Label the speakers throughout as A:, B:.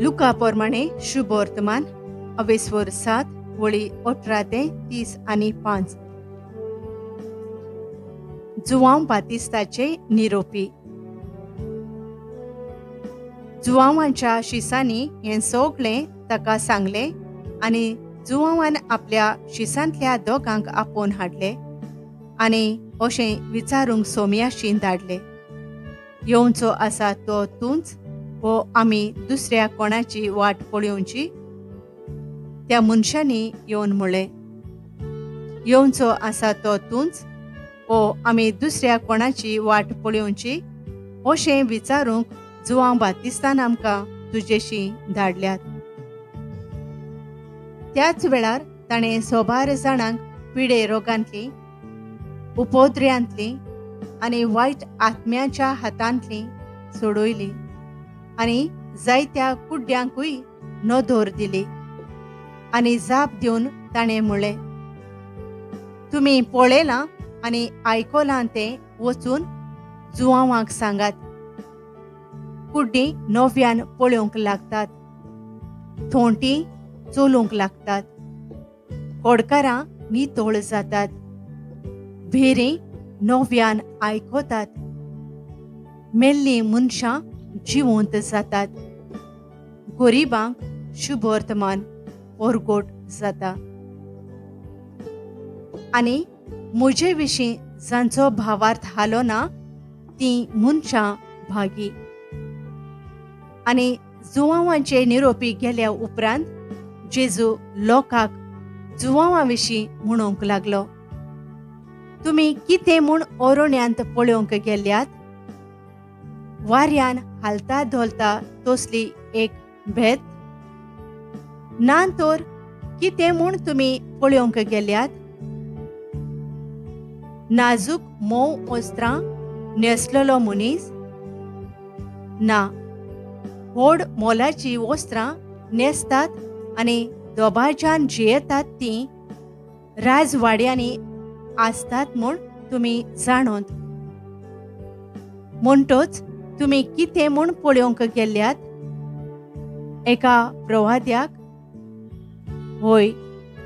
A: Luca प्रमाणे शुभ वर्तमान 7 वळी 18 ते 30 आणि 5. जुआंव बातिस्ताचे निरोपी. जुआंवाच्या शिसांनी हें सगळें ताका सांगले आनी जुआंवान आपल्या शिसांतल्या दोगांक आपोवन हाडले आनी अशें विचारूंक सोमयाशी धाडले, येवचो आसा तो तूंच वो आमी दुसऱ्या कोणाची वाट पळोवची? त्या मनशांनी येवन म्हणलें, येवचो आसा तो तूंच वो आमी दुसऱ्या कोणाची वाट पळोवची? अशें विचारूंक जुआंव बातिस्तान आमकां तुजेशी धाडल्यात. त्याच वेळार ताणें 100 जाणांक पिडे रोगांतली, उपद्रयांतली आनी वायट आत्म्याच्या हातांतली सोडयली आनी जायत्या कुड्ड्यांकूय नदर दिली. आनी जाप दिवन ताणें म्हणलें, तुमी पळयलां आनी आयकलां तें वचून जुआंवांक सांगात. कुड्डी नव्यान पळोवंक लागतात, थोंटी चलूंक लागतात, कोडकारां नितळ जातात, भेरी नव्यान आयकतात, मेल्लीं मनशां जिवंत जातात, गरीबांक शुभ वर्तमान परगट जाता. आनी म्हजे विशीं जांचो भावार्थ हालो ना तीं मनशां भागी. आनी जुआंवांचे निरोपी गेल्या उपरांत जेजू लोकांक जुआंवां विशीं म्हणूंक लागलो, तुमी कितें म्हूण ओरोण्यांत पळोवंक गेल्यात? वाऱ्यान हालता धोलता तसली एक भेत? ना तर कितें म्हूण तुमी पळोवंक गेल्यात? नाजूक मोव वस्त्रां न्हेसलेलो मनीस? ना, व्हड मोलाची वस्त्रां न्हेसतात आनी दोबाज्यान जियेतात तीं राजवाड्यांनी आसतात म्हूण तुमी जाणोत. म्हणटच तुमी कितें म्हूण पळोवंक गेल्यात? एका प्रवाद्याक? होय,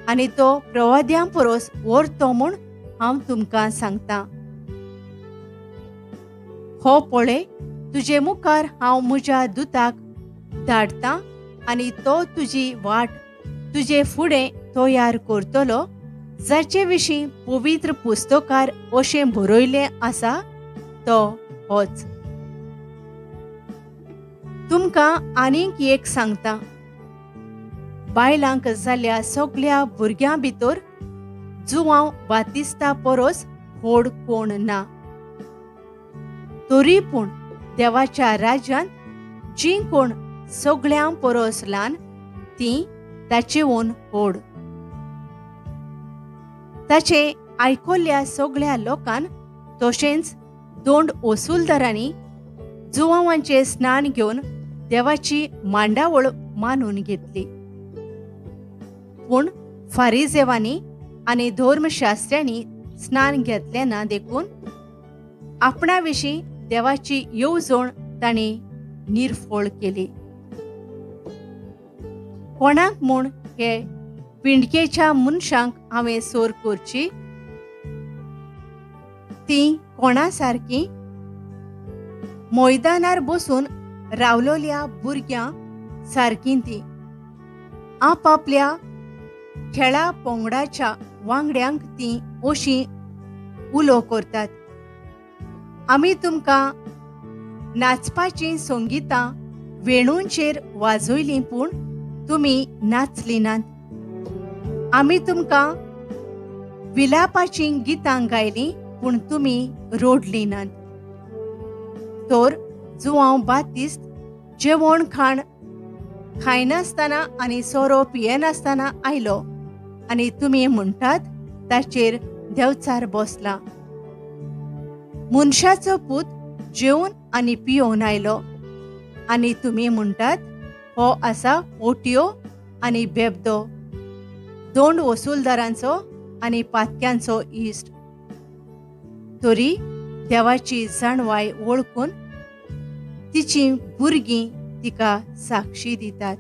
A: आनी तो प्रवाद्यां परस व्हरतो म्हूण हांव तुमकां सांगतां. हो पळय, तुजे मुखार हांव म्हज्या दुताक धाडटां आनी तो तुजी वाट तुजे फुडें तयार करतलो, जाचे विशीं पवित्र पुस्तकार अशें बरयलें आसा तो होच. तुमकां आनीक एक सांगतां, बायलांक जाल्ल्या सगळ्या भुरग्यां भितर जुआंव बातिस्ता परस व्हड कोण ना. तरी पूण देवाच्या राज्यांत जीं कोण सगळ्यां परस ल्हान तीं ताचेवन व्हड. ताचे आयकल्ल्या सगळ्या लोकांन तशेंच दोंड वसूलदारांनी जुआंवांचें स्नान घेवन देवाची मांडावळ मानून घेतली. पूण फारिजेवांनी आनी धर्मशास्त्र्यांनी स्नान घेतलें ना देखून आपणा विशीं देवाची येवजण तांणी निर्फळ केली. कोणाक म्हूण हे पिंडकेच्या मनशांक हांवें सोर करची? तीं कोणा सारकीं? मैदानार बसून रावलोल्या भुरग्यां सारकीं तीं. आपापल्या खेळा पंगडाच्या वांगड्यांक तीं अशीं उलो करतात, आमी तुमकां नाचपाचीं संगितां वेणूंचेर वाजयलीं पूण तुमी नाचलीं नात. आमी तुमकां विलापाचीं गितां गायलीं पूण तुमी रोडलीं नात. तर जुआंव बातिस्त जेवण खाण खायनासतना आनी सोरो पियेनासतना आयलो आनी तुमी म्हणटात ताचेर देंवचार बसला. मनशाचो पूत जेवन आनी पियोन आयलो आनी तुमी म्हणटात हो आसा ओट्यो आनी बेबदो, दोंड वसूलदारांचो आनी पातक्यांचो इश्ट. तरी देवाची जाणवाय वळखून तिचीं भुरगीं तिका साक्षी दितात.